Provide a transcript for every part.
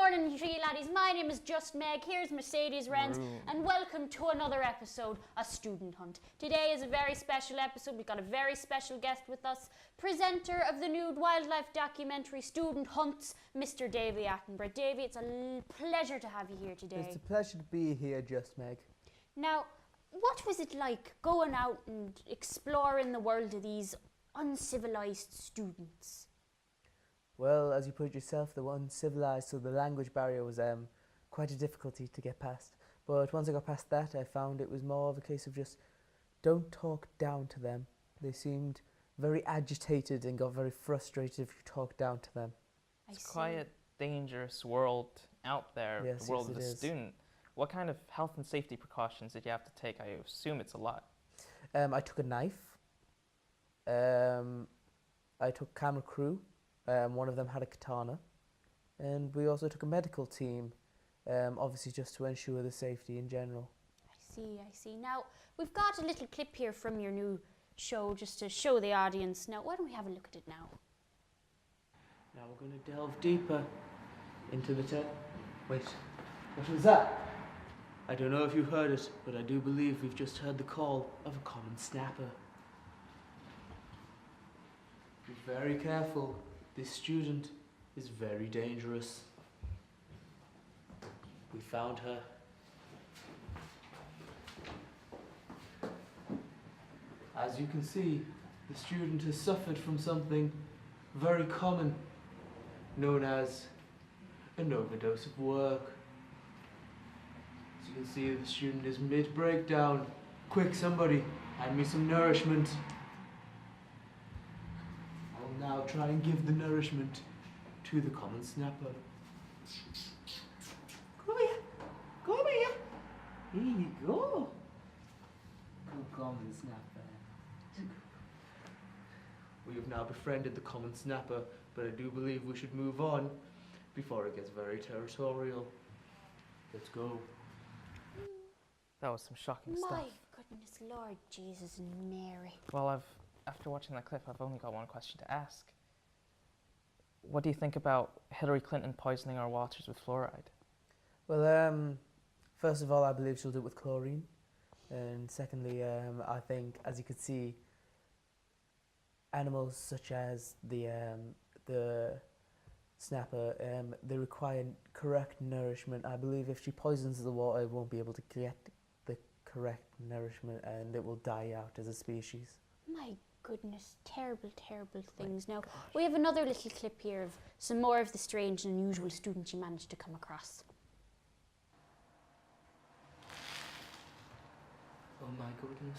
morning, you laddies. My name is Just Meg. Here's Mercedes Renz, and welcome to another episode of Student Hunt. Today is a very special episode. We've got a very special guest with us, presenter of the new wildlife documentary Student Hunts, Mr. Davy Attenborough. Davy, it's a pleasure to have you here today. It's a pleasure to be here, Just Meg. Now, what was it like going out and exploring the world of these uncivilized students? Well, as you put it yourself, they were uncivilized, so the language barrier was quite a difficulty to get past. But once I got past that, I found it was more of a case of just don't talk down to them. They seemed very agitated and got very frustrated if you talk down to them. It's quite a dangerous world out there, yes, the world yes, of the student. What kind of health and safety precautions did you have to take? I assume it's a lot. I took a knife. I took camera crew. One of them had a katana, and we also took a medical team, obviously just to ensure the safety in general. I see. Now, we've got a little clip here from your new show just to show the audience. Now, why don't we have a look at it now? Now we're going to delve deeper into the Wait, what was that? I don't know if you heard it, but I do believe we've just heard the call of a common snapper. Be very careful. This student is very dangerous. We found her. As you can see, the student has suffered from something very common, known as an overdose of work. As you can see, the student is mid-breakdown. Quick, somebody, hand me some nourishment. Now try and give the nourishment to the common snapper. Come here. Come here. Here you go. Good common snapper. We have now befriended the common snapper, but I do believe we should move on before it gets very territorial. Let's go. That was some shocking stuff. My goodness, Lord Jesus and Mary. Well, after watching that clip, I've only got one question to ask. What do you think about Hillary Clinton poisoning our waters with fluoride? Well, first of all, I believe she'll do it with chlorine. And secondly, I think, as you can see, animals such as the snapper, they require correct nourishment. I believe if she poisons the water, it won't be able to get the correct nourishment and it will die out as a species. My goodness, terrible, terrible things. Now, we have another little clip here of some more of the strange and unusual students you managed to come across. Oh my goodness.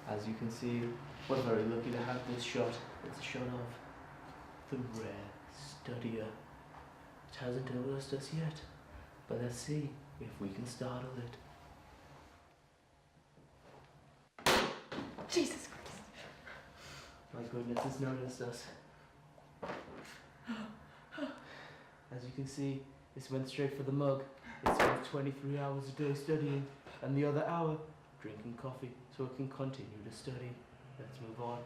As you can see, we're very lucky to have this shot. It's a shot of the rare studier. It hasn't noticed us yet, but let's see if we can startle it. Jesus Christ. My goodness, it's noticed us. As you can see, this went straight for the mug. It spends 23 hours a day studying, and the other hour drinking coffee so it can continue to study. Let's move on.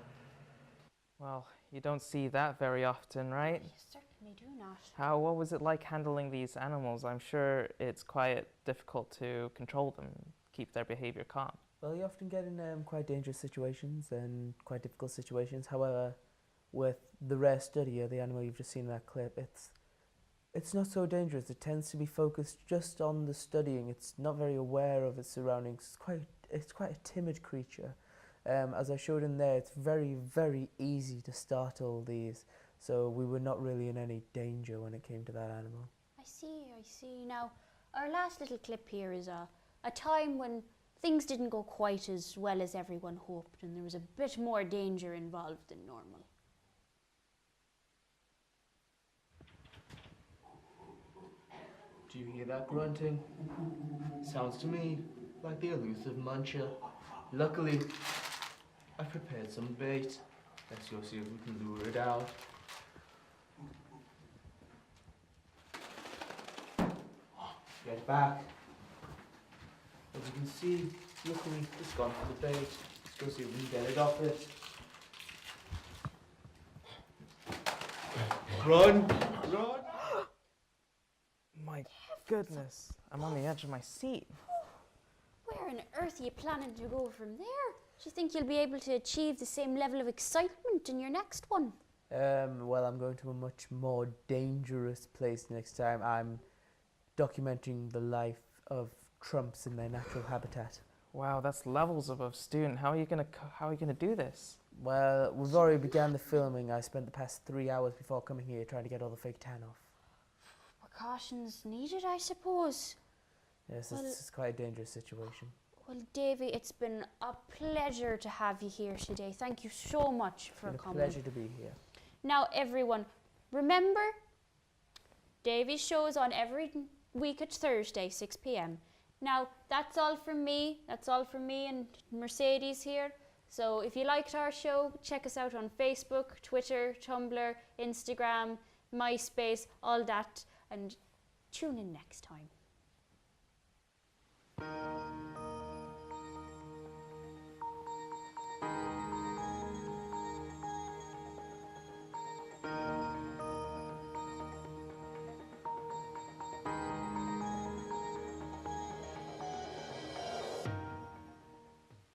Well, you don't see that very often, right? You certainly do not. What was it like handling these animals? I'm sure it's quite difficult to control them, keep their behavior calm. Well, you often get in quite dangerous situations and quite difficult situations. However, with the rare studier, the animal you've just seen in that clip, it's not so dangerous. It tends to be focused just on the studying. It's not very aware of its surroundings. It's quite a timid creature. As I showed in there, it's very, very easy to startle these. So we were not really in any danger when it came to that animal. I see. Now, our last little clip here is a time when things didn't go quite as well as everyone hoped, and there was a bit more danger involved than normal. Do you hear that grunting? Sounds to me like the elusive muncher. Luckily, I've prepared some bait. Let's go see if we can lure it out. Get back. As you can see, luckily it's gone for the bait. Let's go see if we can get it off it. Run! Run! my goodness. I'm on the edge of my seat. Where on earth are you planning to go from there? Do you think you'll be able to achieve the same level of excitement in your next one? Well, I'm going to a much more dangerous place next time. I'm documenting the life of trumps in their natural habitat. Wow, that's levels above student. How are you gonna do this? Well, we've already began the filming. I spent the past 3 hours before coming here trying to get all the fake tan off. Precautions needed, I suppose. Yes, Well- it's quite a dangerous situation. Well, Davy, it's been a pleasure to have you here today. Thank you so much for It's been a coming. pleasure to be here. Now, everyone, remember, Davy's show is on every week at Thursday, 6 p.m. Now, that's all from me. That's all from me and Mercedes here. So if you liked our show, check us out on Facebook, Twitter, Tumblr, Instagram, MySpace, all that. And tune in next time.